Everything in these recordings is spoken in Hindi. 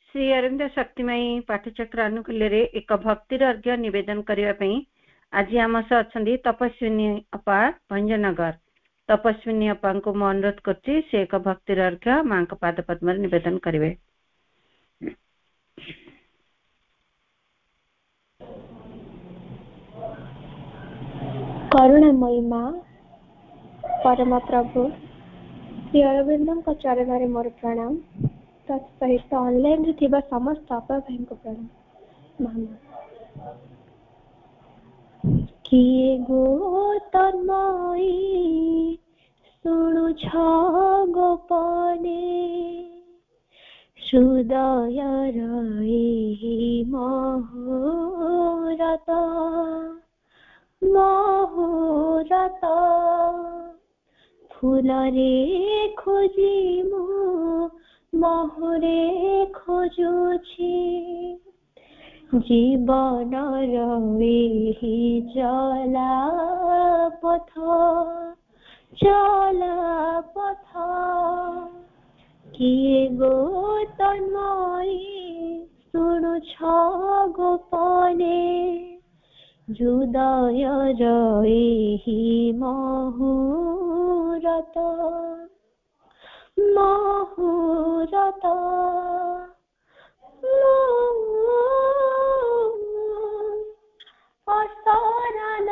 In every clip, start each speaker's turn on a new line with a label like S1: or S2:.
S1: श्री अरविंद शक्तिमयी पाठचक्र आनुकूल्य एक भक्तिर अर्घ्य निवेदन करने आज आम सह अच्छा तपस्विनी अपा भंजनगर। तपस्विनी अपा को मैं अनुरोध कर एक भक्तिर अर्घ्य माँ का पाद पद्म निवेदन करेंगे।
S2: करुणामयी माँ परम प्रभु श्री अरविंद चरण मोर प्रणाम। तत्सहित ऑनलाइन रे थिबा समस्त आपा भाई को प्रणाम। मामा किए गो तन्मयी सुनु छ गोपने हृदय रही मोहरत मोहरत फूल रे खोजी मु मोहरे खोजुछि जीवन रही चला पथ किए गो तन्मयी सुनु छ गोपने हृदय रही मोहरत मोहरत असरण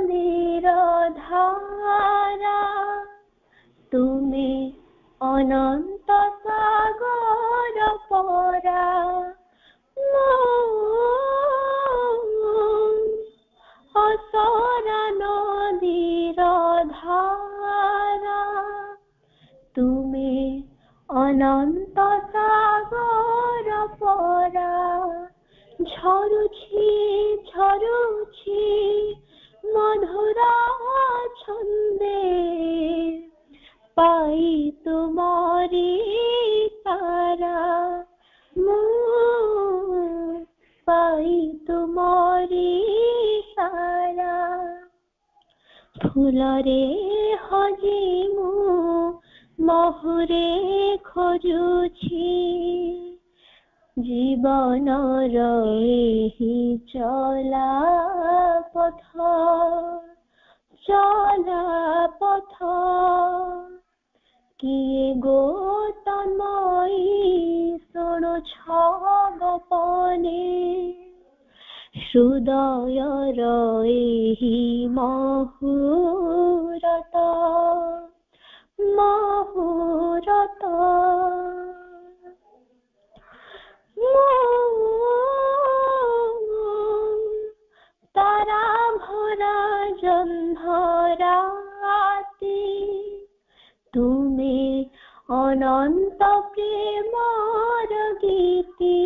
S2: निरधारा तुमे अनंत सागर परा असरण निरधारा तुमे अनंत सागर परा झरुछि झरुछि मधुरा छंदे पाई तुम्हारी तारा पाई तुम्हारी तारा फूल रे हजी मु मोहरे खोजुछि जीवन रही चला पथ किए गो तन्मयी सुनु छ गोपने हृदय रही मोहरत मोहरत तारा भरा जन्धराती तुमे अनंत प्रेमर गीति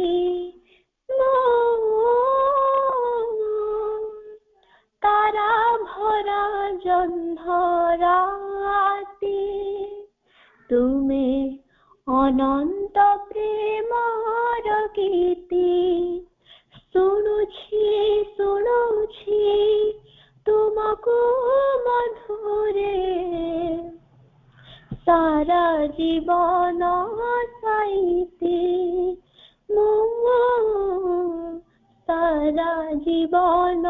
S2: तारा भरा जन्धराती तुमे अनंत प्रेमर गीति शुणुछि तुमको मधुरे सारा जीवन साइते सारा जीवन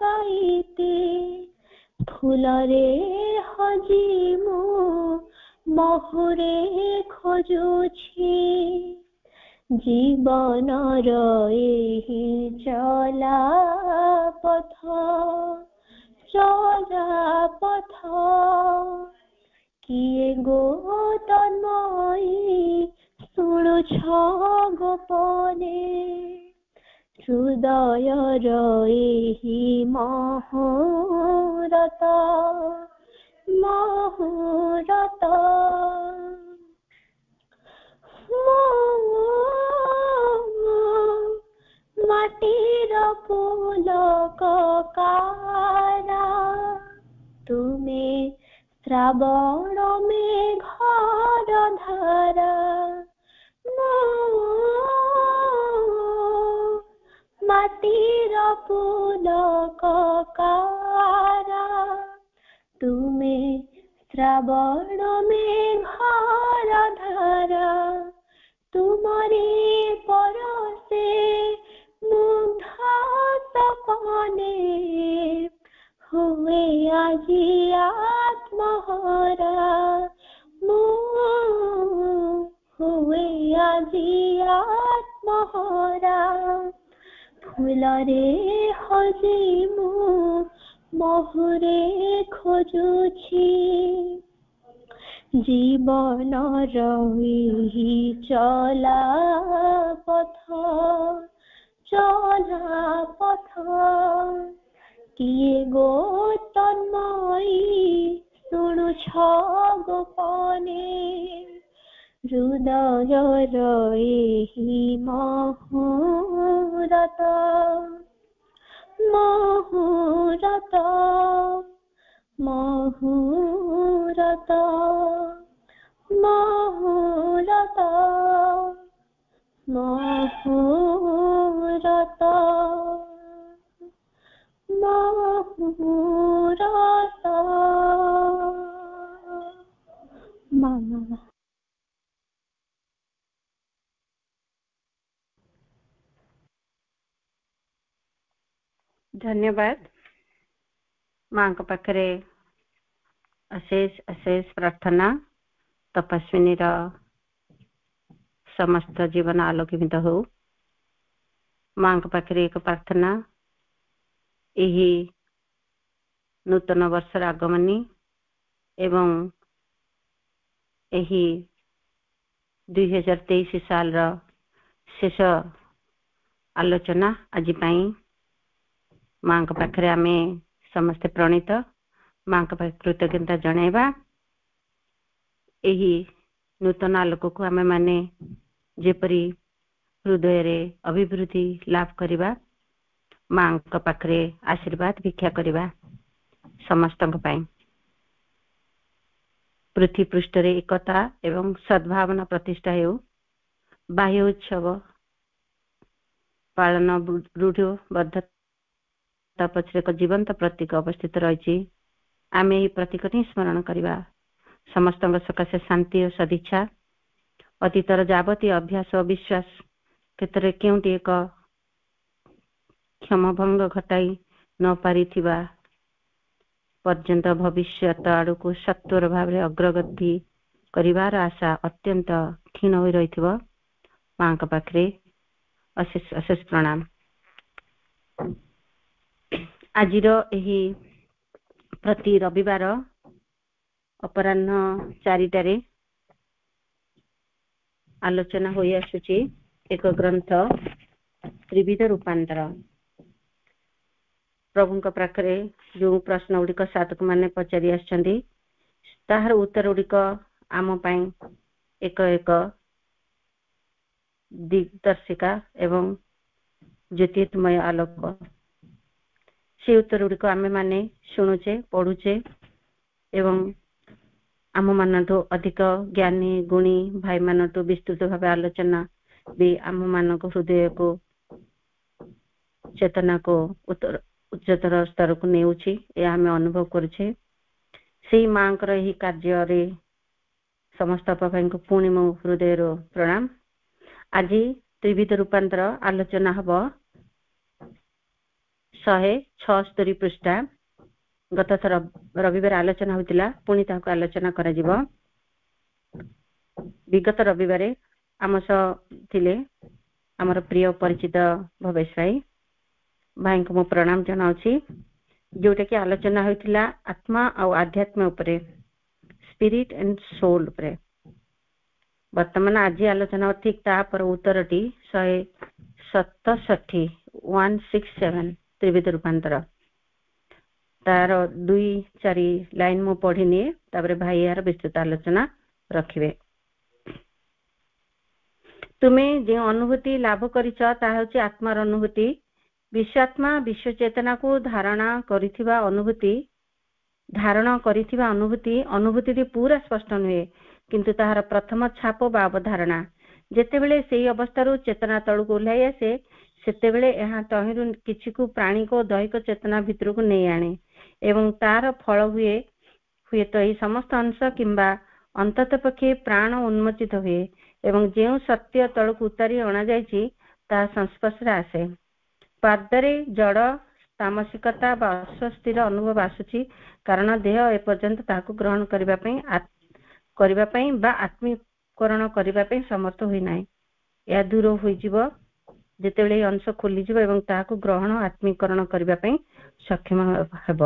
S2: साइते फूल रे हजी मु मोहरे खोजुछि जीवन रही चला पथ किए गो तन्मयी सुनु छ गोपने हृदय रही मोहरत मोहरत माटीर पुलक कारा तुमे श्रावण मेघर धारा माटीर पुलक कारा तुमे श्रावण मेघर धारा तुमरे ଆଜି ଆତ୍ମହରା ଫୁଲରେ ହଜି ମୁଁ ମହୁରେ ଖୋଜୁଛି ଜୀବନର ଏହି ଚଲା ପଥ କିଏ ଗୋ ତନ୍ମୟୀ ଶୁଣୁଛ ଗୋପନେ ହୃଦୟର ଏହି ମହୁରତ ମହୁରତ ମହୁରତ ମହୁରତ ମହୁରତ ମହୁରତ ମାମା।
S1: ଧନ୍ୟବାଦ। ମାଙ୍କ ପାଖରେ ଅଶେଷ ଅଶେଷ ପ୍ରାର୍ଥନା ତପସ୍ୱିନୀର ସମସ୍ତ ଜୀବନ ଆଲୋକିତ ହଉ। ମାଙ୍କ ପାଖରେ ଏକ ପ୍ରାର୍ଥନା ଏହି ନୂତନ ବର୍ଷର ଆଗମନୀ ଏବଂ ଏହି 2023 ସାଲର ଶେଷ ଆଲୋଚନା ଆଜି ପାଇଁ ମାଙ୍କ ପାଖରେ ଆମେ ସମସ୍ତେ ପ୍ରଣୀତ ମାଙ୍କ ପାଖରେ କୃତଜ୍ଞତା ଜଣାଇବା। ଏହି ନୂତନ ଆଲୋକକୁ ଆମେ ମାନେ ଯେପରି ହୃଦୟରେ ଅଭିବୃଦ୍ଧି ଲାଭ କରିବା ମାଙ୍କ ପାଖରେ ଆଶୀର୍ବାଦ ଭିକ୍ଷା କରିବା ସମସ୍ତଙ୍କ ପାଇଁ। ପୃଥ୍ୱୀ ପୃଷ୍ଠରେ ଏକତା ଏବଂ ସଦ୍ଭାବନା ପ୍ରତିଷ୍ଠା ହେଉ। ବାହ୍ୟ ଉତ୍ସବ ପାଳନ ରୂଢ଼ବଦ୍ଧତା ପଛରେ ଏକ ଜୀବନ୍ତ ପ୍ରତୀକ ଅବସ୍ଥିତ ରହିଛି। ଆମେ ଏହି ପ୍ରତୀକ ହିଁ ସ୍ମରଣ କରିବା। ସମସ୍ତଙ୍କ ସକାଶେ ଶାନ୍ତି ଓ ସଦିଚ୍ଛା। ଅତୀତର ଯାବତୀୟ ଅଭ୍ୟାସ ଓ ବିଶ୍ୱାସ କ୍ଷେତ୍ରରେ କେଉଁଠି ଏକ କ୍ଷମଭଙ୍ଗ ଘଟାଇ ନ ପାରିଥିବା ପର୍ଯ୍ୟନ୍ତ ଭବିଷ୍ୟତ ଆଡ଼କୁ ସତ୍ୱର ଭାବରେ ଅଗ୍ରଗତି କରିବାର ଆଶା ଅତ୍ୟନ୍ତ କ୍ଷୀଣ ହୋଇ ରହିଥିବ। ମାଙ୍କ ପାଖରେ ଅଶେଷ ଅଶେଷ ପ୍ରଣାମ। ଆଜିର ଏହି ପ୍ରତି ରବିବାର ଅପରାହ୍ନ 4ଟାରେ ଆଲୋଚନା ହୋଇ ଆସୁଛି ଏକ ଗ୍ରନ୍ଥ ତ୍ରିବିଧ ରୂପାନ୍ତର। ପ୍ରଭୁଙ୍କ ପାଖରେ ଯେଉଁ ପ୍ରଶ୍ନ ଗୁଡ଼ିକ ସାଧକ ମାନେ ପଚାରି ଆସିଛନ୍ତି ତାହାର ଉତ୍ତର ଗୁଡ଼ିକ ଆମ ପାଇଁ ଏକ ଏକ ଦିଗ୍ଦର୍ଶିକା ଏବଂ ଜ୍ୟୋତିର୍ମୟ ଆଲୋକ। ସେ ଉତ୍ତର ଗୁଡ଼ିକ ଆମେ ମାନେ ଶୁଣୁଛେ, ପଢୁଛେ ଏବଂ ଆମ ମାନଠୁ ଅଧିକ ଜ୍ଞାନୀ ଗୁଣୀ ଭାଇମାନଠୁ ବିସ୍ତୃତ ଭାବେ ଆଲୋଚନା ବି ଆମ ମାନଙ୍କ ହୃଦୟକୁ ଚେତନାକୁ ଉଚ୍ଚତର ସ୍ତରକୁ ନେଉଛି। ଏହା ଆମେ ଅନୁଭବ କରୁଛେ। ସେଇ ମାଙ୍କର ଏହି କାର୍ଯ୍ୟରେ ସମସ୍ତ ଭାଇଙ୍କୁ ପୁଣି ମୋ ହୃଦୟରୁ ପ୍ରଣାମ। ଆଜି ତ୍ରିବିଧ ରୂପାନ୍ତର ଆଲୋଚନା ହବ 176 ପୃଷ୍ଠା। ଗତ ଥର ରବିବାର ଆଲୋଚନା ହୋଇଥିଲା, ପୁଣି ତାହାକୁ ଆଲୋଚନା କରାଯିବ। ବିଗତ ରବିବାରେ ଆମ ସହ ଥିଲେ ଆମର ପ୍ରିୟ ପରିଚିତ ଭବେଶ ଭାଇଙ୍କୁ ମୁଁ ପ୍ରଣାମ ଜଣାଉଛି। ଯୋଉଟା କି ଆଲୋଚନା ହୋଇଥିଲା ଆତ୍ମା ଆଉ ଆଧ୍ୟାତ୍ମ ଉପରେ, ସ୍ପିରିଟ ଆଣ୍ଡ ସୋଲ ଉପରେ। ବର୍ତ୍ତମାନ ଆଜି ଆଲୋଚନା ଠିକ ତାପରେ ଉତ୍ତରଟି 167 ତ୍ରିବିଧ ରୂପାନ୍ତର। ତାର 2-4 ଲାଇନ ମୁଁ ପଢିନିଏ, ତାପରେ ଭାଇ ଏହାର ବିସ୍ତୃତ ଆଲୋଚନା ରଖିବେ। ତୁମେ ଯେଉଁ ଅନୁଭୂତି ଲାଭ କରିଛ ତାହା ହେଉଛି ଆତ୍ମାର ଅନୁଭୂତି। ବିଶ୍ୱାତ୍ମା ବିଶ୍ୱ ଚେତନାକୁ ଧାରଣ କରିଥିବା ଅନୁଭୂତିଟି ପୁରା ସ୍ପଷ୍ଟ ନୁହେଁ, କିନ୍ତୁ ତାହାର ପ୍ରଥମ ଛାପ ବା ଅବଧାରଣା। ଯେତେବେଳେ ସେହି ଅବସ୍ଥାରୁ ଚେତନା ତଳକୁ ଓହ୍ଲାଇ ଆସେ ସେତେବେଳେ ଏହା ତହିଁରୁ କିଛିକୁ ପ୍ରାଣିକ ଓ ଦୈହିକ ଚେତନା ଭିତରକୁ ନେଇ ଆଣେ ଏବଂ ତାର ଫଳ ହୁଏତ ଏହି ସମସ୍ତ ଅଂଶ କିମ୍ବା ଅନ୍ତତଃ ପକ୍ଷେ ପ୍ରାଣ ଉନ୍ମୋଚିତ ହୁଏ ଏବଂ ଯେଉଁ ସତ୍ୟ ତଳକୁ ଉତାରି ଅଣାଯାଇଛି ତାହା ସଂସ୍ପର୍ଶରେ ଆସେ। ପାଦରେ ଜଡ଼ ତାମସିକତା ବା ଅସ୍ୱସ୍ତିର ଅନୁଭବ ଆସୁଛି, କାରଣ ଦେହ ଏପର୍ଯ୍ୟନ୍ତ ତାହାକୁ ଗ୍ରହଣ କରିବା ପାଇଁ ବା ଆତ୍ମୀକରଣ କରିବା ପାଇଁ ସମର୍ଥ ହୋଇନାହିଁ। ଏହା ଦୂର ହୋଇଯିବ ଯେତେବେଳେ ଏହି ଅଂଶ ଖୋଲିଯିବ ଏବଂ ତାହାକୁ ଗ୍ରହଣ ଆତ୍ମୀକରଣ କରିବା ପାଇଁ ସକ୍ଷମ ହେବ।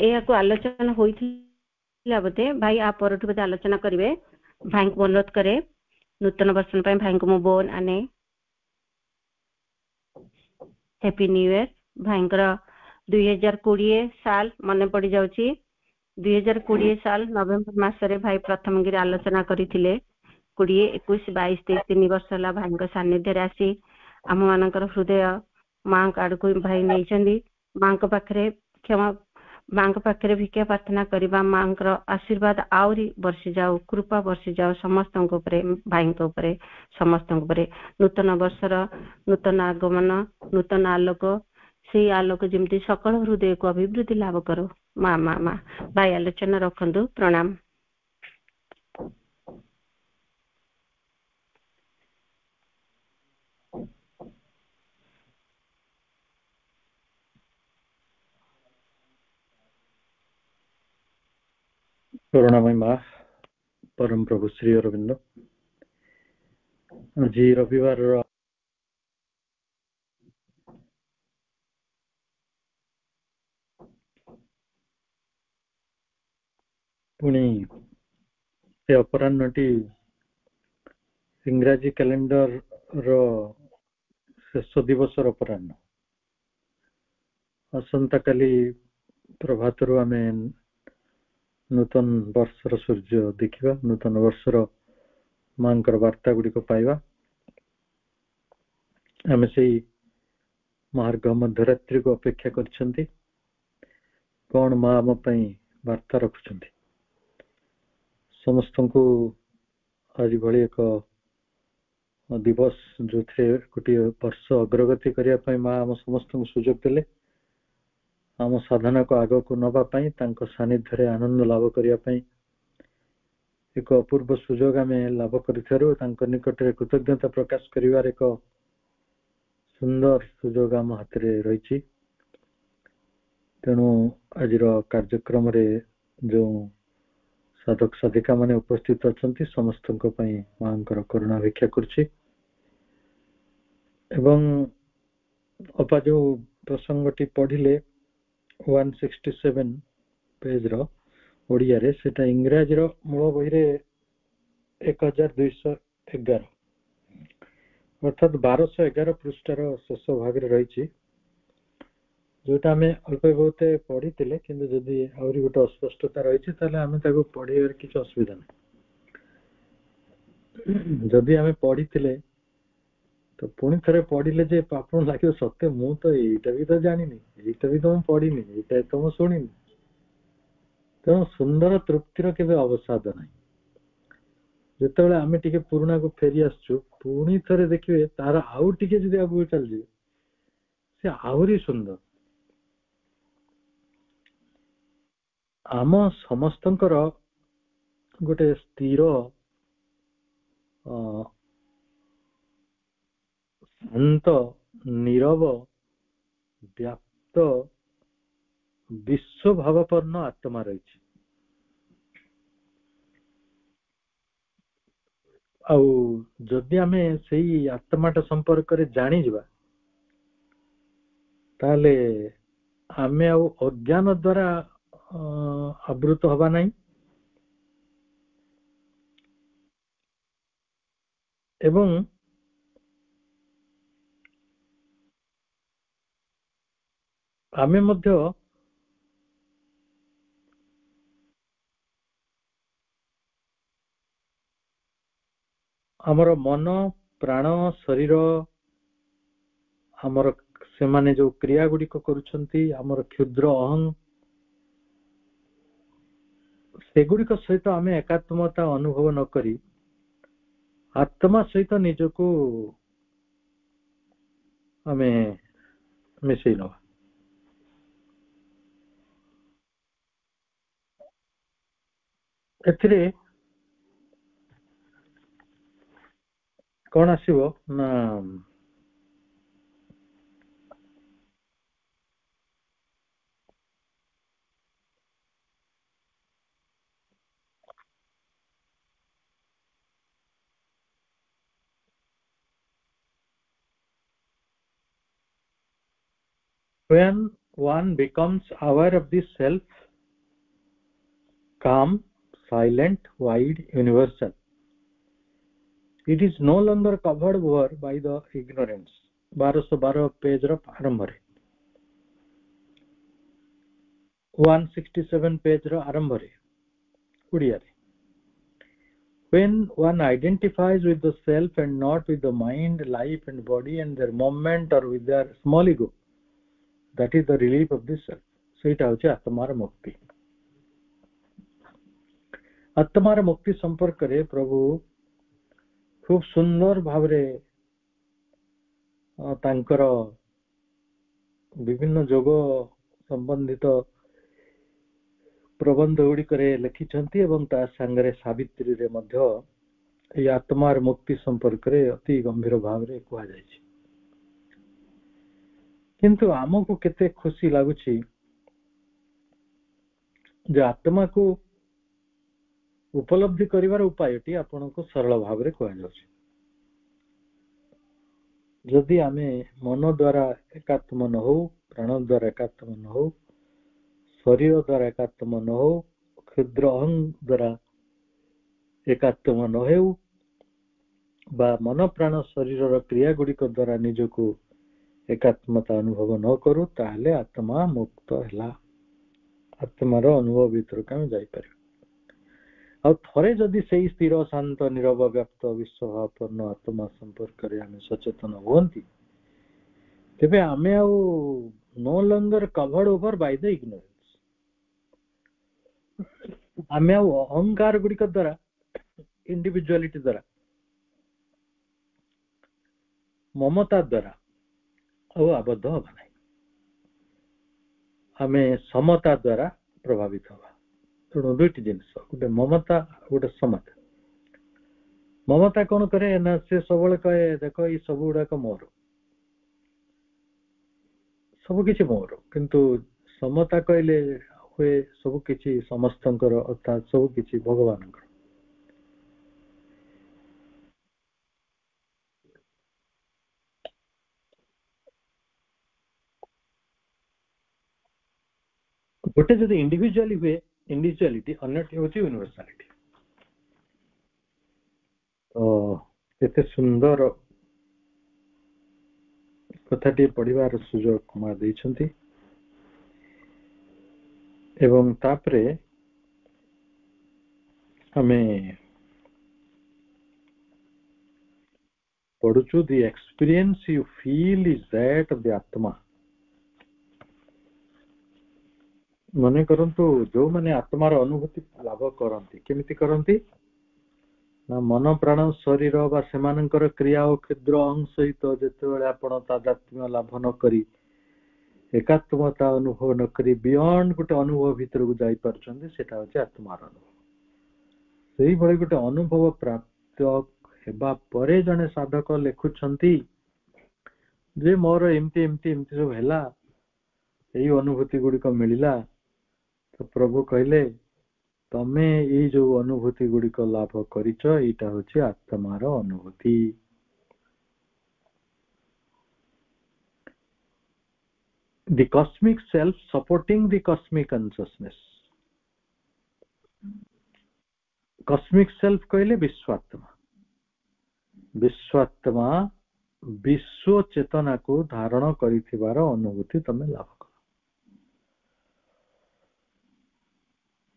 S1: ଏହାକୁ ଆଲୋଚନା ହୋଇଥିଲା ବୋଧେ ଭାଇ ଆ ପରଠୁ ବୋଧେ ଆଲୋଚନା କରିବେ। ଭାଇଙ୍କୁ ଅନୁରୋଧ କରେ ନୂତନ ବର୍ଷ ପାଇଁ ଭାଇଙ୍କୁ ମୁଁ ବୋନ୍ ଆନେ हैप्पी न्यू इयर। भाईଙ୍କର 2020 साल मन पड़ जाउची। 2020 साल नवेम्बर मासरे भाई प्रथम गिरी आलोचना करथिले। 20 21 22 23 3 वर्ष होला भाईଙ୍କ सानिध्य रे आसी आम मानकर हृदय मां काडको भाई नै चंदी। मांक पाखरे क्षमा मांक पाखरे भिक्षा प्रार्थना करबा मांकर आशीर्वाद आउरी वर्षी जाऊ कृपा वर्षी जाऊ समस्तଙ୍କ उपरे भाईଙ୍କ उपरे समस्तଙ୍କ उपरे नूतन वर्षर नूतन आगमन नूतन आलोक से आलोक जेमती सकल हृदय को अभिवृद्धि लाभ करो। माँ माँ माँ भाई आलोचना रखंदु। प्रणाम।
S3: करुणामय माँ परम प्रभु श्री अरविंद आज रविवार पुणी से अपराह्नटी इंग्राजी कैलेंडर रो शेष दिवस अपराह्न असंता काली प्रभातरु आमे नूतन वर्षर सूर्य देखिबा नूतन वर्षर मांकर वार्ता गुडी को पाइबा। आमे सेही मार्ग मध्यरात्रि को अपेक्षा करछंती कौन माँ आम पई वार्ता रखुछंती। समस्त को आज भली एक दिवस जो थे गोटे वर्ष अग्रगति करिया पई माँ आम समस्त को सुजोग देले आम साधना को आग को नबा पई तांको सानिध्य रे आनंद लाभ करिया पई एक अपूर्व सुजोग आमे लाभ करिथारु तांको निकट रे कृतज्ञता प्रकाश करिवार एक सुंदर सुजोग आम हाथ रे रहिछि। तेणु आजिर कार्यक्रम रे जो साधक साधिका माने उपस्थित अछंती समस्त को पई मांकर करुणा भिक्षा करछि एवं अपा जो प्रसंगटी पढ़िले 167 पेज रो ओडिया रे सेटा इंग्रजी रो मूल बही रे 1211 अर्थात 1211 पृष्ठार शेष भाग रे रहिछि जोटा हमें अल्प बहुत पढ़ी थिले किंतु जदि आउरी गोटे अस्पष्टता रहिछि ताले हमें ताको पढ़िबार किछ असुविधा नै। जदि हमें पढ़ी थिले तो पुणी थरे पढ़िले जे आपन लागियो सत्य मु तो एटा भी तो जानिनी एटा भी तो मु पढ़िनी एटा तो मु सुनिनी तो सुंदर तृप्तिर केबे अवसाद नै। जेतेबेले आमे टिके पुराना को फेरी आसछु पुणी थरे देखिबे तार आउ टिके जदि आगु चल जे से आहुरी सुंदर। आम समस्तंकर गोटे स्थिर शांत नीरव व्याप्त विश्व भावपूर्ण आत्मा रही आउ जदि आमे सेही आत्माटा संपर्क रे जानि जिबा ताले आमे आउ अज्ञान द्वारा आवृत हवा नहीं एवं आमे मध्य हमर मन प्राण शरीर हमर से माने जो क्रिया गुडी को करूछंती हमर क्षुद्र अहं सेगुडी को सहित आमे एकात्मता अनुभव न करी आत्मा सहित निजको आमे मिसई न एथिरे कोन आसीबो ना when one becomes aware of the self, calm, silent, wide, universal, it is no longer covered over by the ignorance. 1212 page ର ଆରମ୍ଭରେ 167 पेज ର ଆରମ୍ଭରେ ଓଡ଼ିଆରେ when one identifies with the self and not with the mind, life and body and their movement or with their small ego, that is the relief of the self. ସେଇଟା ହେଉଛି ଆତ୍ମାର ମୁକ୍ତି। ଆତ୍ମାର ମୁକ୍ତି ସମ୍ପର୍କରେ ପ୍ରଭୁ ଖୁବ ସୁନ୍ଦର ଭାବରେ ତାଙ୍କର ବିଭିନ୍ନ ଯୋଗ ସମ୍ବନ୍ଧିତ ପ୍ରବନ୍ଧ ଗୁଡ଼ିକରେ ଲେଖିଛନ୍ତି ଏବଂ ତା ସାଙ୍ଗରେ ସାବିତ୍ରୀରେ ମଧ୍ୟ ଏହି ଆତ୍ମାର ମୁକ୍ତି ସମ୍ପର୍କରେ ଅତି ଗମ୍ଭୀର ଭାବରେ କୁହାଯାଇଛି। କିନ୍ତୁ ଆମକୁ କେତେ ଖୁସି ଲାଗୁଛି ଯେ ଆତ୍ମାକୁ ଉପଲବ୍ଧି କରିବାର ଉପାୟଟି ଆପଣଙ୍କୁ ସରଳ ଭାବରେ କୁହାଯାଉଛି। ଯଦି ଆମେ ମନ ଦ୍ୱାରା ଏକାତ୍ମ ନ ହଉ, ପ୍ରାଣ ଦ୍ୱାରା ଏକାତ୍ମ ନ ହଉ, ଶରୀର ଦ୍ୱାରା ଏକାତ୍ମ ନ ହଉ, କ୍ଷୁଦ୍ର ଅହଂ ଦ୍ୱାରା ଏକାତ୍ମ ନ ହେଉ ବା ମନ ପ୍ରାଣ ଶରୀରର କ୍ରିୟା ଗୁଡ଼ିକ ଦ୍ୱାରା ନିଜକୁ ଏକାତ୍ମତା ଅନୁଭବ ନ କରୁ, ତାହେଲେ ଆତ୍ମା ମୁକ୍ତ ହେଲା। ଆତ୍ମାର ଅନୁଭବ ଭିତରକୁ ଆମେ ଯାଇପାରିବା। ଆଉ ଥରେ ଯଦି ସେଇ ସ୍ଥିର ଶାନ୍ତ ନିରବ ବ୍ୟାପ୍ତ ବିଶ୍ୱଭାବପୂର୍ଣ୍ଣ ଆତ୍ମା ସମ୍ପର୍କରେ ଆମେ ସଚେତନ ହୁଅନ୍ତି, ତେବେ ଆମେ ଆଉ no longer covered over by the ignorance, ଆମେ ଆଉ ଅହଙ୍କାର ଗୁଡ଼ିକ ଦ୍ୱାରା, ଇଣ୍ଡିଭିଜୁଆଲିଟି ଦ୍ୱାରା, ମମତା ଦ୍ୱାରା ଆଉ ଆବଦ୍ଧ ହବା ନାହିଁ। ଆମେ ସମତା ଦ୍ୱାରା ପ୍ରଭାବିତ ହବା। ତେଣୁ ଦୁଇଟି ଜିନିଷ, ଗୋଟେ ମମତା, ଗୋଟେ ସମତା। ମମତା କଣ କରେ ନା ସେ ସବୁବେଳେ କହେ ଦେଖ ଏଇ ସବୁ ଗୁଡାକ ମୋର, ସବୁ କିଛି ମୋର। କିନ୍ତୁ ସମତା କହିଲେ ହୁଏ ସବୁ କିଛି ସମସ୍ତଙ୍କର, ଅର୍ଥାତ୍ ସବୁ କିଛି ଭଗବାନଙ୍କର। ଗୋଟେ ଯଦି ଇଣ୍ଡିଭିଜୁଆଲି ହୁଏ ଇଣ୍ଡିଭିଜୁଆଲିଟି, ଅନ୍ୟଟି ହେଉଛି ୟୁନିଭର୍ସାଲିଟି। ତ ଏତେ ସୁନ୍ଦର କଥାଟିଏ ପଢିବାର ସୁଯୋଗ ମା ଦେଇଛନ୍ତି। ଏବଂ ତାପରେ ଆମେ ପଢୁଛୁ the experience you feel is that of the atma। ମନେ କରନ୍ତୁ ଯୋଉମାନେ ଆତ୍ମାର ଅନୁଭୂତି ଲାଭ କରନ୍ତି, କେମିତି କରନ୍ତି ନା ମନ ପ୍ରାଣ ଶରୀର ବା ସେମାନଙ୍କର କ୍ରିୟା ଓ କ୍ଷୁଦ୍ର ଅହଂ ସହିତ ଯେତେବେଳେ ଆପଣ ତାଦାତ୍ମ୍ୟ ଲାଭ ନ କରି, ଏକାତ୍ମତା ଅନୁଭବ ନ କରି ବିୟଣ୍ଡ ଗୋଟେ ଅନୁଭବ ଭିତରକୁ ଯାଇପାରୁଛନ୍ତି, ସେଟା ହଉଛି ଆତ୍ମାର ଅନୁଭବ। ସେଇଭଳି ଗୋଟେ ଅନୁଭବ ପ୍ରାପ୍ତ ହେବା ପରେ ଜଣେ ସାଧକ ଲେଖୁଛନ୍ତି ଯେ ମୋର ଏମିତି ଏମିତି ଏମିତି ସବୁ ହେଲା, ଏଇ ଅନୁଭୂତି ଗୁଡ଼ିକ ମିଳିଲା। ତ ପ୍ରଭୁ କହିଲେ ତମେ ଏଇ ଯୋଉ ଅନୁଭୂତି ଗୁଡ଼ିକ ଲାଭ କରିଛ, ଏଇଟା ହଉଛି ଆତ୍ମାର ଅନୁଭୂତି। The cosmic self supporting the cosmic consciousness। cosmic self କହିଲେ ବିଶ୍ୱାତ୍ମା। ବିଶ୍ୱାତ୍ମା ବିଶ୍ୱ ଚେତନାକୁ ଧାରଣ କରିଥିବାର ଅନୁଭୂତି ତମେ ଲାଭ କର।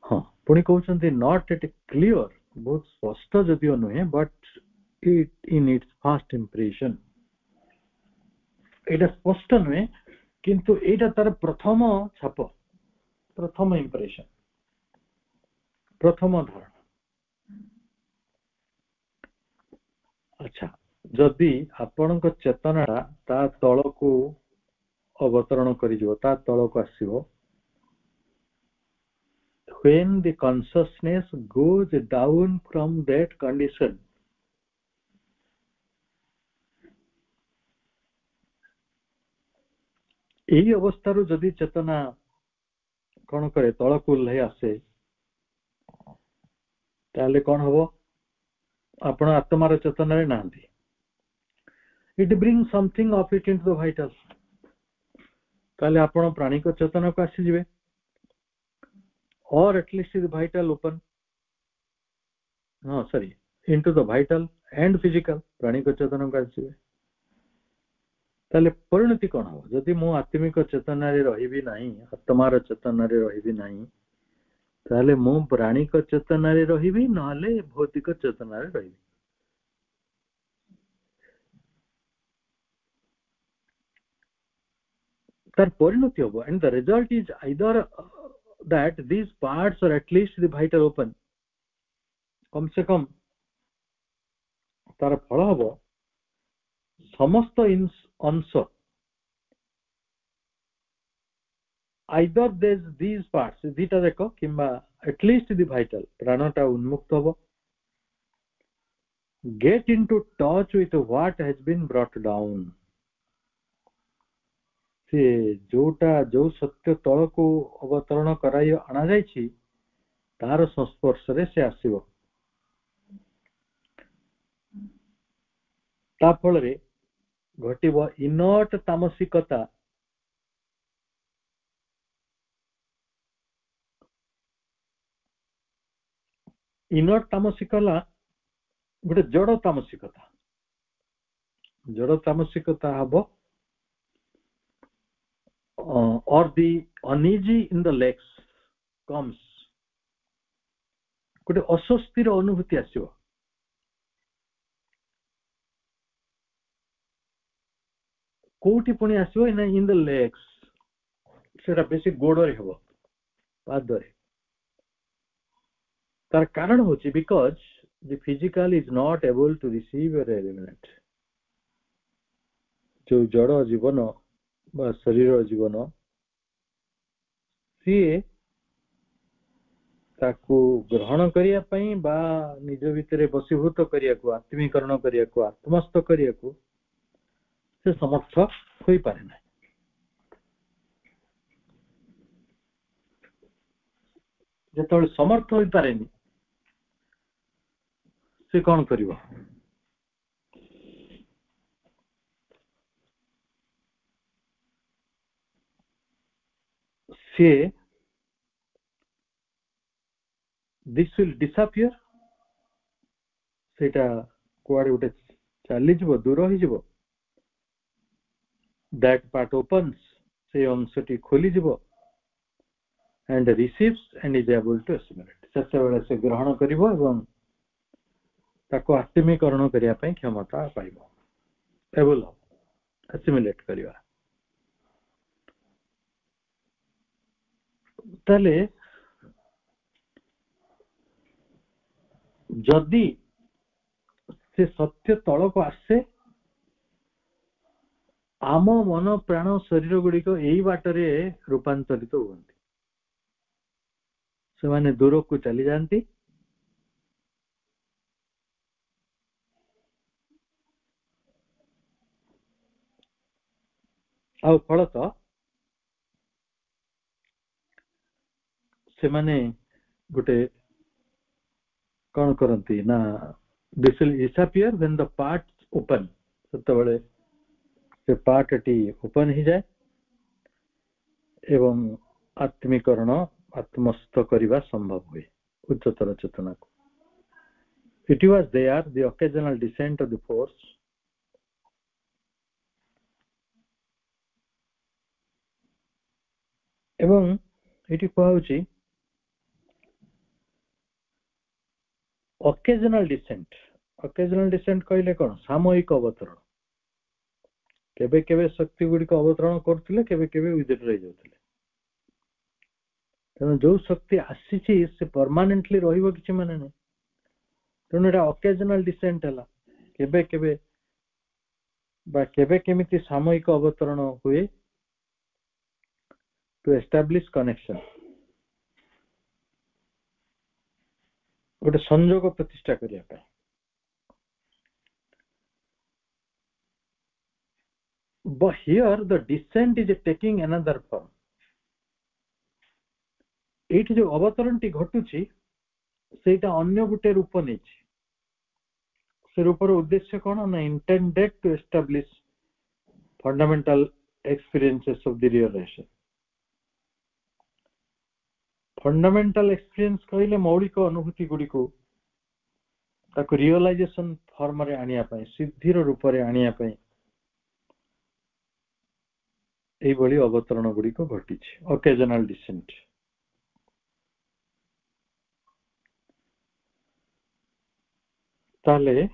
S3: ହଁ, ପୁଣି କହୁଛନ୍ତି not at clear, ବହୁତ ସ୍ପଷ୍ଟ ଯଦିଓ ନୁହେଁ, but it in its first impression। ଏଇଟା ସ୍ପଷ୍ଟ ନୁହେଁ, କିନ୍ତୁ ଏଇଟା ତାର ପ୍ରଥମ ଛାପ, ପ୍ରଥମ ଇମ୍ପ୍ରେସନ, ପ୍ରଥମ ଧାରଣା। ଆଚ୍ଛା, ଯଦି ଆପଣଙ୍କ ଚେତନାଟା ତା ତଳକୁ ଅବତରଣ କରିଯିବ, ତା ତଳକୁ ଆସିବ, when the consciousness goes down from that condition, ଏହି ଅବସ୍ଥାରୁ ଯଦି ଚେତନା କଣ କରେ, ତଳକୁ ଓହ୍ଲାଇ ଆସେ, ତାହେଲେ କଣ ହବ? ଆପଣ ଆତ୍ମାର ଚେତନାରେ ନାହାନ୍ତି। It brings something of it into the vital। ତ ताले आपण प्राणिक चेतन को आसी जिवे or at least the vital open no sorry into the vital and physical प्राणिक चेतन को आसी जिवे ताले परिणति कोन हो जदि मो आत्मिक चेतन रे रहिबी नाही आत्मार चेतन रे रहिबी नाही ताले मो प्राणिक चेतन रे रहिबी नहले भौतिक चेतन रे रहिबी तार परिणति हो and the result is either that these parts or at least the vital open कम से कम तार फल हो समस्त अंश either these parts dita देखो किंबा at least the vital प्राणटा उन्मुक्त हो get into touch with what has been brought down से जोटा जो सत्य तल को अवतरण कराई अणा जायछि तार संस्पर्श रे से आसीबो ता फल रे घटिबो इनर्ट तामसिकता इनर्ट तामसिकला गोटे जड़ तामसिकता हबो or the uneasy in the legs comes गोटे अस्वस्थिर अनुभूति आसीबो कोठी पुणी आसीबो इन द लेग्स सेटा बेसी गोडरे हबो पादरे तार कारण होची because the physical is not able to receive your element जो जड़ जीवन बा शरीर जीवन सी ताकू ग्रहण करिया पई बा निज भितरे बसीभूत करिया को आत्मीकरण करिया को आत्मस्थ करिया को से समर्थ होई पारे ना जेतोले समर्थ होई पारेनी से कौन करिवो से this will disappear सेटा कोआडे उठे चली जबो दूर होई जबो that part opens से अंशटी खोली जबो and receives and is able to assimilate सेते बेले से ग्रहण करिवो एवं ताको आत्मीकरण करिया पई क्षमता पाइबो एबल assimilate करिवा तले जदि से सत्य तल को आसे आम मन प्राण शरीर गुड़िक यही बाटरे रूपांतरित हुअन्ति से माने दूर को चली जाती आ फलत से माने गोटे कौन करती ना this will disappear when the parts open सत्य बड़े से पार्ट टी ओपन ही जाए एवं आत्मीकरण आत्मस्थ करिवा संभव हुए उच्चतर चेतना को it was there the occasional descent of the force एवं एटी कहउची occasional descent कहले कोन सामयिक अवतरण केबे केबे शक्ति गुडी को अवतरण करथिले केबे केबे विदित रहि जाउथिले तनो जो शक्ति आसीची से परमानेंटली रहिबो किछि माने नै तनो एटा occasional descent हला केबे केबे बा केबे केमिति सामयिक अवतरण हुए to establish connection गोटे संयोग प्रतिष्ठा करिया पे but here the descent is taking another form एठी जो अवतरण टी घटुची सेटा अन्य गुटे रूप नेछि से रूपर उद्देश्य कोन ना intended to establish fundamental experiences of the realization. Fundamental experience कहले मौलिक अनुभूति गुडी को ताको रियलाइजेशन फॉर्म रे आनिया पई सिद्धिर रूप रे आनिया पई एई भली अवतरण गुडी को घटी छै ओकेजनल डिसेंट. ताले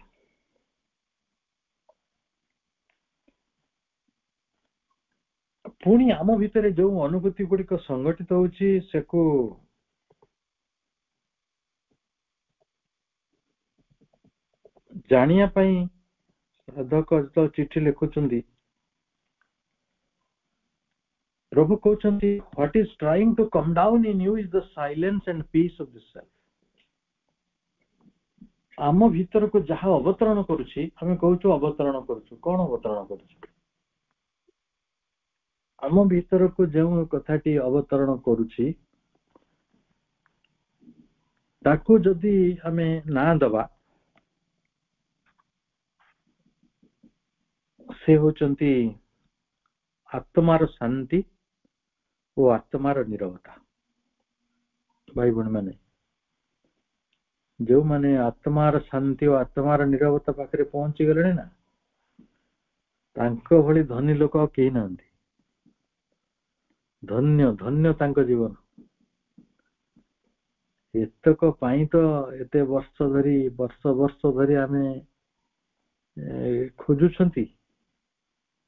S3: पुणी आम भितर जो अनुभूति गुड़िक संगठित होची से को जानिया पई साधक जो चिठी लिखुचंदी प्रभु कहउचंदी what is trying to come down in you is the silence and peace of the self. आम भीतर को जहा अवतरण करूची हमें कहउचो अवतरण करूचो कोन अवतरण करूचो आम भीतर को जो कथाटी अवतरण करूची ताकू जदि हमें ना दबा से होचंती आत्मार शांति और आत्मार निरवता. भाई बहन माने जो माने आत्मार शांति और आत्मार निरवता पाखरे पहुंची गले ना तांको भली धनी लोक केही नांती. धन्य धन्य तांको जीवन एतक पाई तो एते वर्ष वर्ष धरी आमे खोजुछंती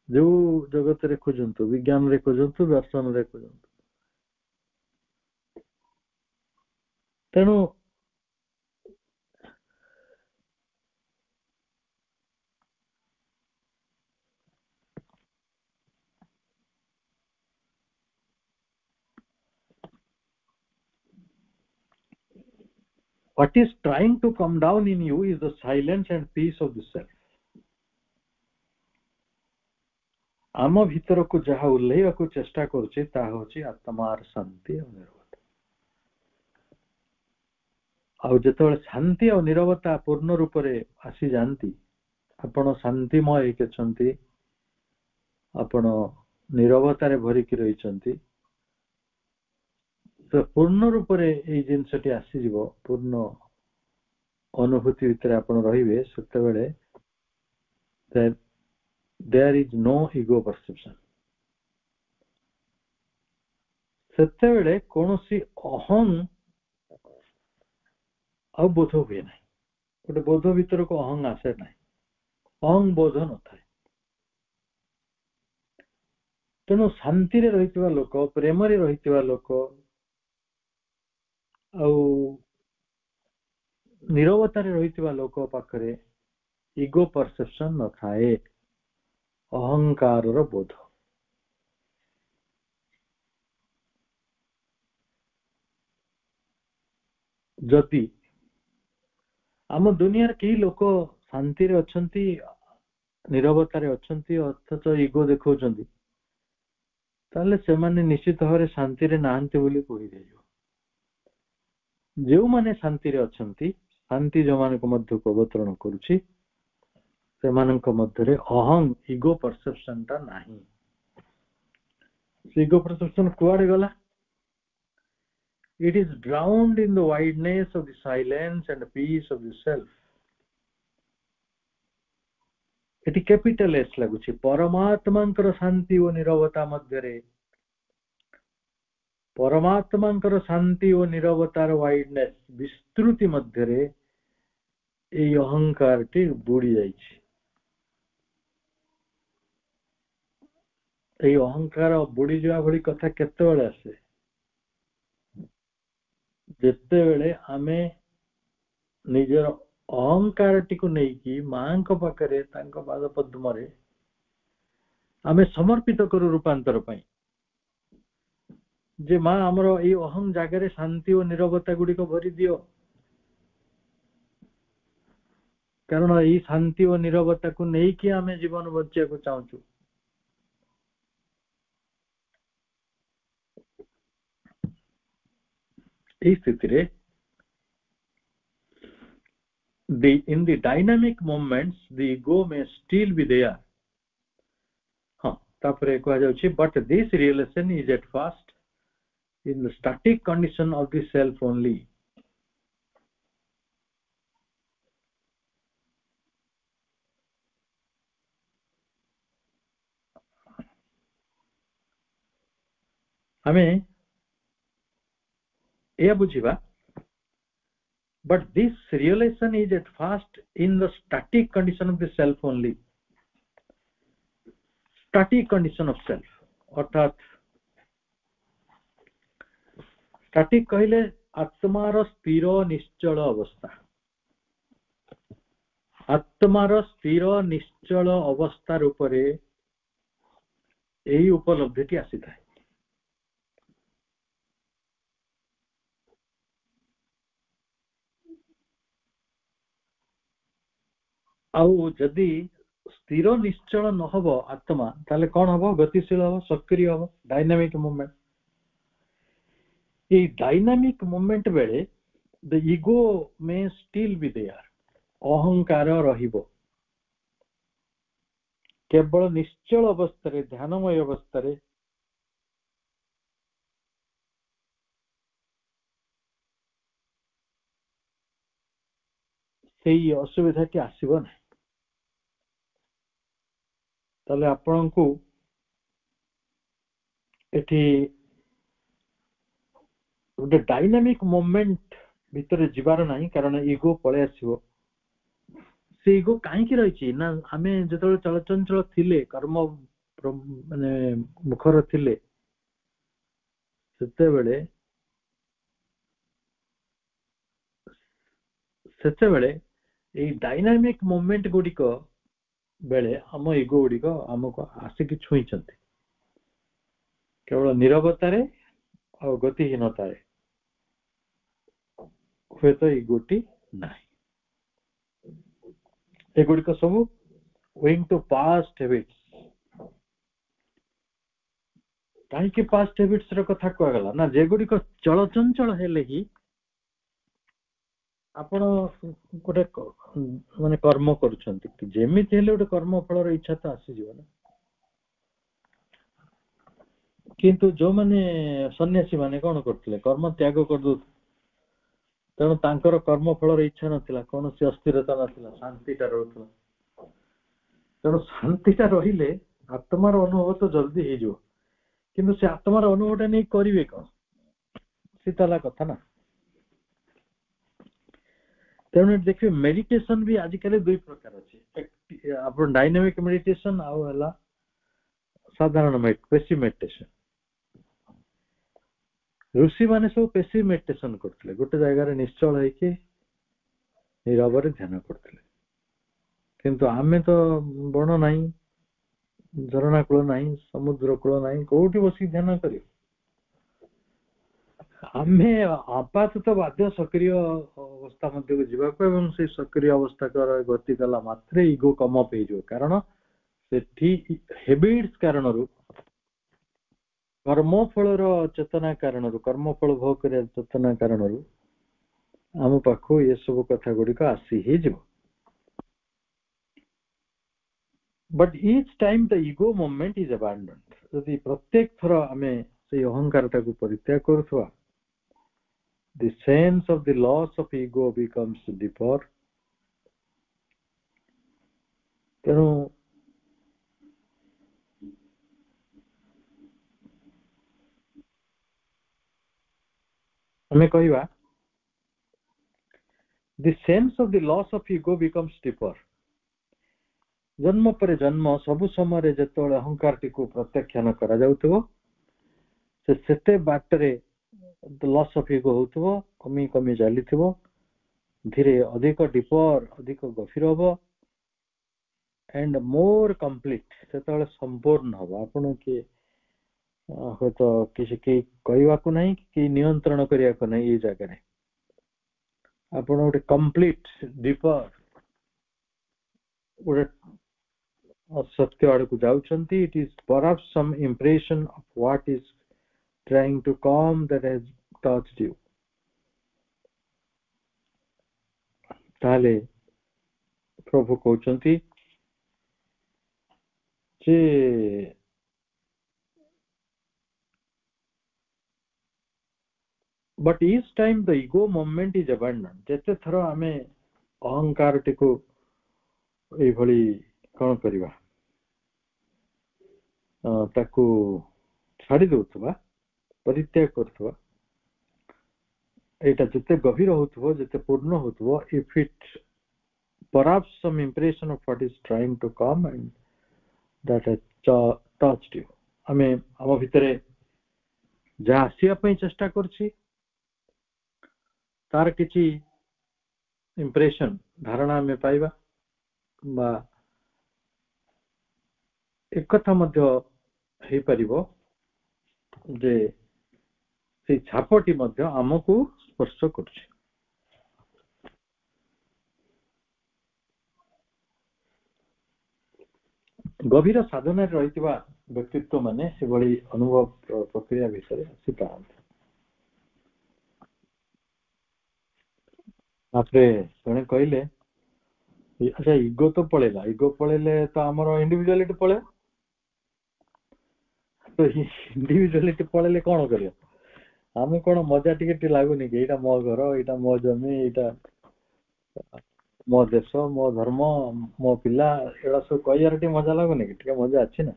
S3: जो जगत रे खोजंतु विज्ञान रे खोजंतु दर्शन रे खोजंतु. तेणु what is trying to come down in you is the silence and peace of the self. आम भीतर को जहा उल्लेख को चेष्टा करछि ता होछि आत्मार शांति और निरवता. आ जेतोले शांति और निरवता पूर्ण रूप रे आसी जानती आपण शांतिमय हेचंती आपण निरवता रे भरी कि रहिचंती तो पूर्ण रूप रे ए जिनसटी आसी जीवो पूर्ण अनुभूति भीतर आपण रहिबे सेते बेले there is no ego perception. सेते बेले कोनोसी अहं अब बोध हुए ना गोटे बोध भीतर को अहं आसे ना अहं बोध न थाए. तेणु शांति रे रहितबा लोक प्रेम रे रहितबा लोक निरवता रे रहितबा लोक पाखरे ईगो परसेप्शन न थाए अहंकार रो बोध. जदि आम दुनिया कई लोक शांति रे अछंती निरवता रे अछंती अथच ईगो देखौचंती ताले से माने निश्चित भाव शांति रे नाहंती बोली कहि देजो. जो माने शांति रे अछंती शांति जो माने को मध्य को अवतरण करूची से मानक मध्य रे अहं ईगो परसेप्शन ता नाही. ईगो परसेप्शन कुआडे गला. It is drowned in the wideness of the silence and peace of the self. At capital S लागुची परमात्मांकर शांति और निरवता मध्य रे परमात्मांकर शांति और निरवतार वाइडनेस विस्तृति मध्य रे ए अहंकार टी बुड़ी जाइछि. ए अहंकार बुड़ी जावा भली कथा केते बेले आसे जेते बेले आमे निजर अहंकार टी को नहीं कि मां को पाखरे तांको पाद पद्म रे आमे समर्पित करू रूपांतर पाई जे मां हमरो ए अहं जागरे शांति और निरवता गुडी को भरी दियो कारण ए शांति और निरवता को नहीं कि आमे जीवन बच्चे को चाहूचु. ए स्थिति रे in the dynamic moments the ego may still be there. हाँ तापरे कहा जाउछि but this relation is at first in the static condition of the self only. हमें यह बुझिबा but this relation is at first in the static condition of the self only. Static condition of self अर्थात static कहले आत्मार स्थिर निश्चल अवस्था, आत्मार स्थिर निश्चल अवस्था रूपरे एही उपलब्धिटी आसीଥାଏ। आउ जदि स्थिर निश्चल न हबो आत्मा ताले कोन हबो, गतिशील हबो, सक्रिय हबो, डायनामिक मूवमेंट। ये डायनामिक मूवमेंट बेले the ego may still be there, अहंकार रहिबो। केवल निश्चल अवस्था रे, ध्यानमय अवस्था रे सेही असुविधाटी आसीबो नै। ताले आपनकु एठी गोटे डायनामिक मूवमेंट भितर जिबार नाही, कारण ईगो पळे आसीबो। से ईगो काहे की रहिछि ना, हमें जतले चलचंचल थिले, कर्म माने मुखर थिले, सेते बेले ए डायनामिक मूवमेंट गुडिको बेले हम ईगो गुडिको हमको आसिक छुईचंती। केवल निरवतारे और गतिहीनतारे हुए तो ईगोटी नाही। एगुडिको सब owing to past habits। काहे कि past habits रो कथा को गला ना, जे गुडिको चलचंचल हेले ही आपण गोटे माने कर्म करूछंती कि जेमिति हेले गोटे कर्म फल रो इच्छा तो आसी जीव ना। किंतु जो माने सन्यासी माने कोन करथिले, कर्म त्याग कर दो, तेणु तांकर कर्म फल रो इच्छा नथिला, कोनोसी अस्थिरता नथिला, शांतिटा रहउथला। तेणु शांतिटा रहिले आत्मार अनुभव तो जल्दी हे जो, किंतु से आत्मार अनुभवटा नै करिवे कोन, सीताला कथा ना। तेणु देखिए मेडिटेशन भी आजिकल दुई प्रकार अच्छे, आप डायनामिक मेडिटेशन आउ हला साधारण पैसिव मेडिटेशन। ऋषि माने सब पैसिव मेडिटेशन करथिले, गोटे जगह रे निश्चल है कि नीरव रे ध्यान करथिले। किंतु आमे तो बण नाही, झरणा कूल नाही, समुद्र कूल नाही, कोठी बसी ध्यान करियो। आमे आपातत बाध्य सक्रिय अवस्था मध्य को जीवा को, एवं से सक्रिय अवस्था कर गति कला मात्रे ईगो कम अप हे जो, कारण सेठी हैबिट्स कारणरु, कर्मफल चेतना कारणरु, कर्मफल भोग कर चेतना कारणरु आम पाखु ये सब कथा गुड़िक आसी ही जीव। But each time the ego movement is abandoned. यदि प्रत्येक थर आमे से अहंकारता को परित्याग करथवा, the sense of the loss of ego becomes deeper। तेणु हमें कहवा the sense of the loss of ego becomes deeper। जन्म पर जन्म सब समय जेतोले अहंकारटी को प्रत्याख्यान करा जाउथबो, से सेते बाटरे लॉस ऑफ ईगो होतबो, कमी कमी जालिथबो, धीरे अधिक डीपर अधिक गभीर हबो, एंड मोर कंप्लीट सेतोले संपूर्ण हबो। आपण के हो तो किसी के कहवा को नहीं कि नियंत्रण करिया को नहीं, ये जगह रे आपण गोटे कंप्लीट डीपर गोटे सत्य आड़ को जाउछंती। It is perhaps some impression of what is trying to come that has touched you. ताले प्रभु कहउछंती जे but each time the ego moment is abandoned. jete thara ame ahankar tiku ei bhali kon kariba taku chhadi dଉଥିବା परित्याग କରୁଥିବା ଏଇଟା ଯେତେ ଗଭୀର ହଉଥିବ ଯେତେ ପୂର୍ଣ୍ଣ ହଉଥିବ if it perhaps some impression of what is trying to come and that has touched you ଆମେ ଆମ ଭିତରେ ଯାହା ଆସିବା ପାଇଁ ଚେଷ୍ଟା କରୁଛି ତାର କିଛି ଇମ୍ପ୍ରେସନ ଧାରଣା ଆମେ ପାଇବା ବା ଏକଥା ମଧ୍ୟ ହେଇପାରିବ ଯେ ସେ ଛାପଟି ମଧ୍ୟ ଆମକୁ ସ୍ପର୍ଶ କରୁଛି ଗଭୀର ସାଧନାରେ ରହିଥିବା ବ୍ୟକ୍ତିତ୍ୱ ମାନେ ସେଭଳି ଅନୁଭବ ପ୍ରକ୍ରିୟା ଭିତରେ ଆସିପାରନ୍ତି ତାପରେ ଜଣେ କହିଲେ ଆଚ୍ଛା ଇଗୋ ତ ପଳେଇଲା ଇଗୋ ପଳେଇଲେ ତ ଆମର ଇଣ୍ଡିଭିଜୁଆଲିଟି ପଳେଇବ ତ ଇଣ୍ଡିଭିଜୁଆଲିଟି ପଳେଇଲେ କଣ କରିବ ଆମେ କଣ ମଜା ଟିକେ ଲାଗୁନି କି ଏଇଟା ମୋ ଘର ଏଇଟା ମୋ ଜମି ଏଇଟା ମୋ ଦେଶ ମୋ ଧର୍ମ ମୋ ପିଲା ଏଗୁଡା ସବୁ କହିବାର ଟିକେ ମଜା ଲାଗୁନି କି ଟିକେ ମଜା ଅଛି ନା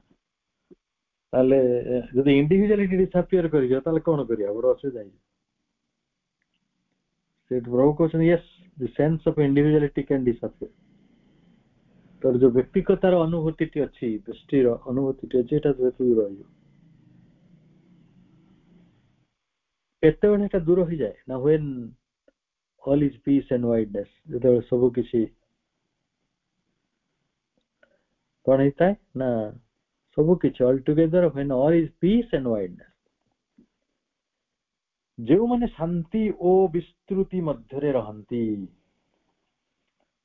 S3: ତାହେଲେ ଯଦି ଇଣ୍ଡିଭିଜୁଆଲିଟି ଡିସଆପିୟର କରିଯିବ ତାହେଲେ କଣ କରିବା ବଡ ଅସୁବିଧା ହେଇଯିବ ସେଠି ପ୍ରଭୁ କହୁଛନ୍ତି yes the sense of individuality can disappear ତୋର ଯୋଉ ବ୍ୟକ୍ତିଗତାର ଅନୁଭୂତିଟି ଅଛି ଦୃଷ୍ଟିର ଅନୁଭୂତିଟି ଅଛି ଏଇଟା ଯେହେତୁ ରହିବ କେତେବେଳେ ଏଟା ଦୂର ହେଇଯାଏ ନା when all is peace and wideness ଯେତେବେଳେ ସବୁ କିଛି କଣ ହେଇଥାଏ ନା ସବୁ କିଛି all together when all is peace and wideness ଯେଉଁମାନେ ଶାନ୍ତି ଓ ବିସ୍ତୃତି ମଧ୍ୟରେ ରହନ୍ତି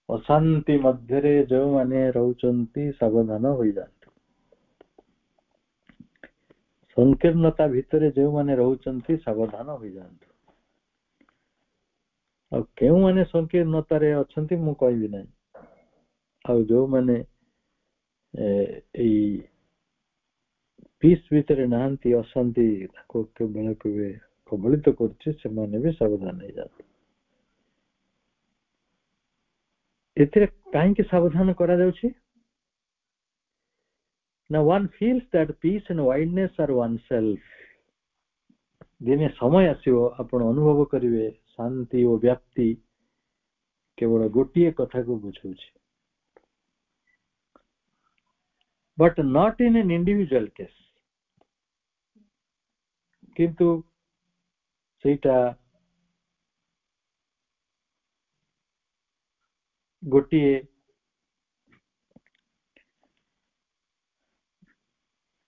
S3: ଅଶାନ୍ତି ମଧ୍ୟରେ ଯେଉଁମାନେ ରହୁଛନ୍ତି ସାବଧାନ ହୋଇଯାଆନ୍ତି ସଂକୀର୍ଣ୍ଣତା ଭିତରେ ଯେଉଁମାନେ ରହୁଛନ୍ତି ସାବଧାନ ହୋଇଯାଆନ୍ତି ଆଉ କେଉଁମାନେ ସଂକୀର୍ଣ୍ଣତାରେ ଅଛନ୍ତି ମୁଁ କହିବି ନାହିଁ ଆଉ ଯୋଉମାନେ ଏଇ ପିସ୍ ଭିତରେ ନାହାନ୍ତି ଅଶାନ୍ତି ତାକୁ କେବଳ କେବେ କବଳିତ କରୁଛି ସେମାନେ ବି ସାବଧାନ ହେଇଯାଆନ୍ତି ଏଥିରେ କାହିଁକି ସାବଧାନ କରାଯାଉଛି ନା one feels that peace and wideness are oneself ଦିନେ ସମୟ ଆସିବ ଆପଣ ଅନୁଭବ କରିବେ ଶାନ୍ତି ଓ ବ୍ୟାପ୍ତି କେବଳ ଗୋଟିଏ କଥାକୁ ବୁଝାଉଛି but not in an individual case କିନ୍ତୁ ସେଇଟା ଗୋଟିଏ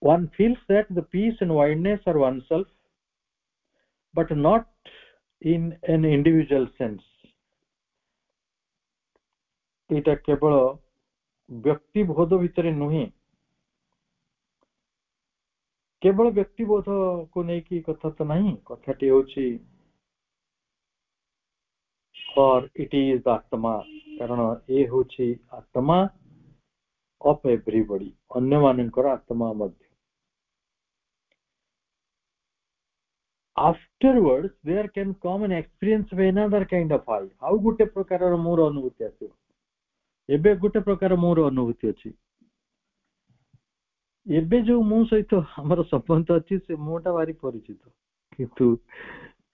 S3: one feels that the peace and wideness are oneself but not in an individual sense ଏଇଟା କେବଳ ବ୍ୟକ୍ତିବୋଧ ଭିତରେ ନୁହେଁ କେବଳ ବ୍ୟକ୍ତିବୋଧକୁ ନେଇକି କଥା ତ ନାହିଁ କଥାଟି ହେଉଛି for it is ଆତ୍ମା କାରଣ ଏ ହେଉଛି ଆତ୍ମା of everybody ଅନ୍ୟମାନଙ୍କର ଆତ୍ମା ମଧ୍ୟ afterwards there can come an experience of another kind of I ଆଉ ଗୋଟେ ପ୍ରକାରର ମୋର ଅନୁଭୂତି ଆସିବ ଏବେ ଗୋଟେ ପ୍ରକାର ମୋର ଅନୁଭୂତି ଅଛି ଏବେ ଯୋଉ ମୁଁ ସହିତ ଆମର ସମ୍ବନ୍ଧ ଅଛି ସେ ମୋଟା ଭାରି ପରିଚିତ କିନ୍ତୁ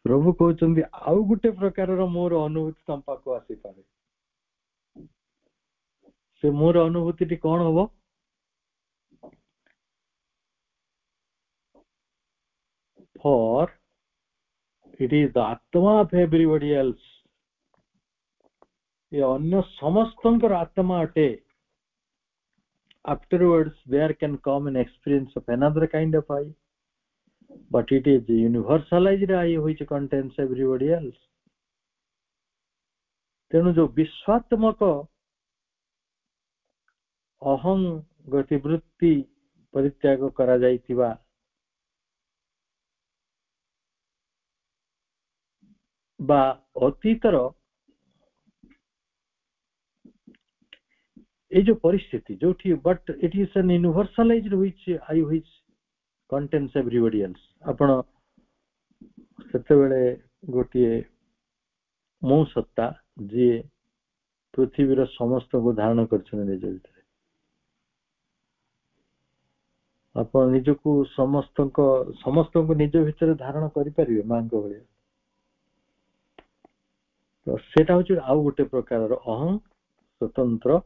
S3: ପ୍ରଭୁ କହୁଛନ୍ତି ଆଉ ଗୋଟେ ପ୍ରକାରର ମୋର ଅନୁଭୂତି ତମ ପାଖକୁ ଆସିପାରେ ସେ ମୋର ଅନୁଭୂତିଟି କଣ ହବ for it is the atma of everybody else ये अन्य समस्तंकर आत्मा अटे afterwards there can come an experience of another kind of I but it is the universalized I which contains everybody else ତେଣୁ जो विश्वात्मक अहं गतिवृत्ति परित्याग करा जाइतिबा बा अतीतर ये जो परिस्थिति जो but it is an universalized which I which contains everybody else आपण सेते बेले गोटे मो सत्ता जी पृथ्वीर समस्त को धारण कर निज भीतर आप निजक समस्त को निज भीतर धारण करें माँ भाया तो सेटा हूँ आउ गोटे प्रकार अहं स्वतंत्र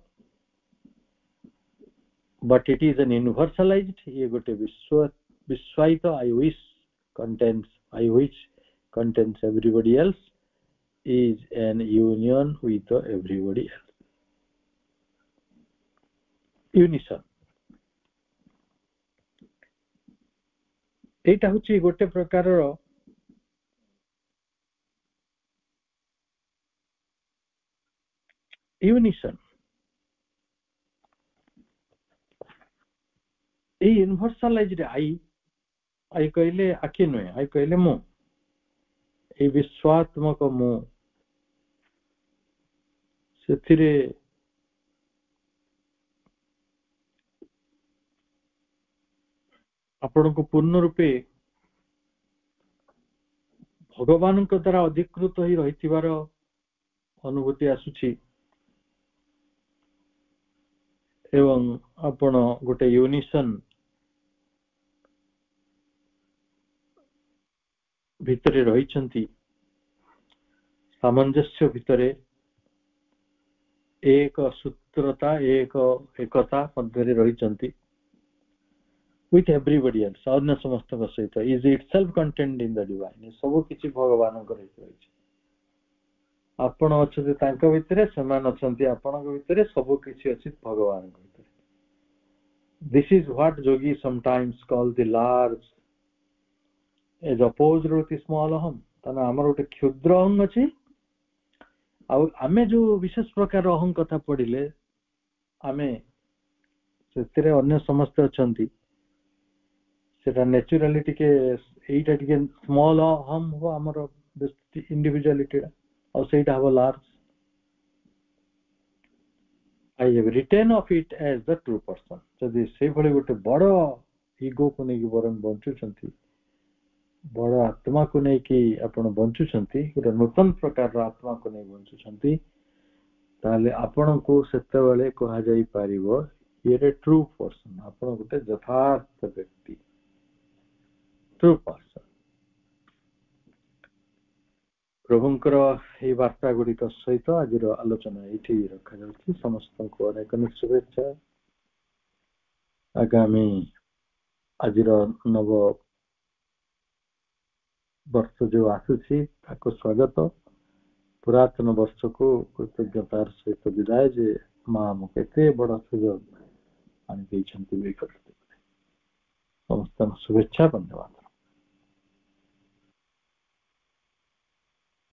S3: but it is an universalized ये गोटे विश्वायित I wish contains everybody else is an union with everybody else unison एटा हूँ गोटे प्रकार यूनिसन यूनिवर्सलाइज्ड आई कहले आखि नुहे आई कहले मु ए विश्वात्मक मु से आपण को पूर्ण रूपे भगवान द्वारा अधिकृत ही रही अनुभूति आसुची एवं आपण गोटे यूनिसन भितरे रही सामंजस्य भितरे एक सूत्रता एक एकता मध्य रही with everybody else अन्य समस्त सहित is itself contained in the divine सब किछि भगवान को रही आपण अछते तांका भितरे समान अछंती आपण को भितरे सब किछि अछि भगवान को भितरे this is what yogi sometimes call the large as opposed to the small aham तना हमर उटे क्षुद्र अहं अछि आ आमे जो विशेष प्रकार अहं कथा पढिले आमे सेतिरे अन्य समस्त अछंती सेटा नेचुरली टिके एटा टिके स्मॉल हम हो हमर इंडिविजुअलिटी और सेटा हो large I have written of it as the true person जदि से भले गोटे बड़ ईगो को नै बरन बंचु छंती बड़ आत्मा को नै कि आपण बंचु छंती गोटे नूतन प्रकार आत्मा को नै बंचु छंती ताले आपण को सेते बेले कहा जाई पारिबो ये ट्रू पर्सन आपण गोटे यथार्थ व्यक्ति ट्रू पर्सन प्रभुंकर ये वार्ता गुड़िक सहित आज आलोचना ये रखा जाउछि समस्त को अनेक शुभेच्छा आगामी आज नव वर्ष जो आसुछि ताको स्वागत पुरातन वर्ष को कृतज्ञतार सहित विदाय जे मां हमके एते बड़ा सुयोग आनि समस्त शुभेच्छा धन्यवाद।